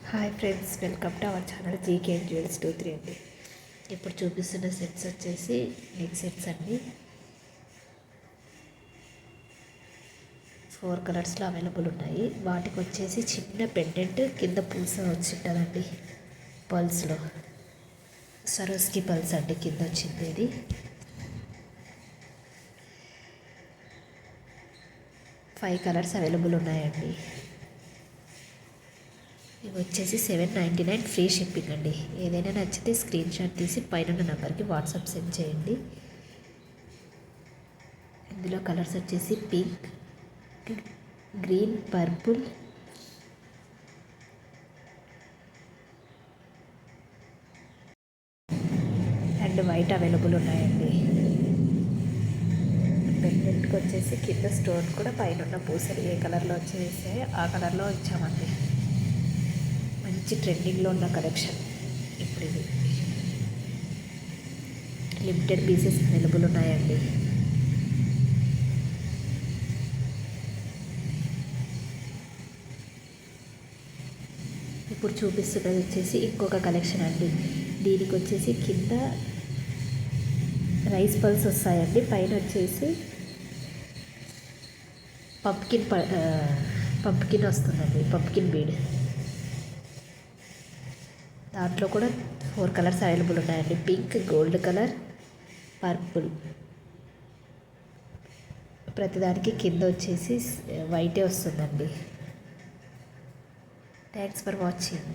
Hi friends, welcome to our channel GK jewels 23 అండి. ఇప్పుడు చూపిస్తున్న సెట్స్ వచ్చేసి నెక్ సెట్స్ అండి. 4 కలర్స్లో అవైలబుల్ ఉన్నాయి. వాటికి వచ్చేసి చిన్న పెండెంట్ కింద పూస వచ్చి ఉంటుందండి. పల్స్లో సరోస్కి పల్స్ అండి కింద వచ్చింది. ఇది 5 కలర్స్ అవైలబుల్ ఉన్నాయండి. ఇవి వచ్చేసి 799 ఫ్రీ షిప్పింగ్ అండి. ఏదైనా నచ్చితే స్క్రీన్ షాట్ తీసి పైన నెంబర్కి వాట్సాప్ సెండ్ చేయండి. ఇందులో కలర్స్ వచ్చేసి pink, green, purple, and white available ఉన్నాయండి. పెండెంట్కి వచ్చేసి కింద స్టోన్ కూడా పైన ఉన్న పూసలు ఏ కలర్లో వచ్చేసి ఆ కలర్లో ఇచ్చామండి. మంచి ట్రెండింగ్లో ఉన్న కలెక్షన్. ఇప్పుడు ఇది లిమిటెడ్ పీసెస్ అవైలబుల్ ఉన్నాయండి. ఇప్పుడు చూపిస్తున్నది వచ్చేసి ఇంకొక కలెక్షన్ అండి. దీనికి వచ్చేసి కింద రైస్ పల్స్ వస్తాయండి. పైన వచ్చేసి పంప్కిన్ వస్తుందండి, పంప్కిన్ బీడ్. దాంట్లో కూడా 4 కలర్స్ అవైలబుల్ ఉన్నాయండి. Pink, gold colour, purple. ప్రతిదానికి కింద వచ్చేసి వైటే వస్తుందండి. Thanks for watching.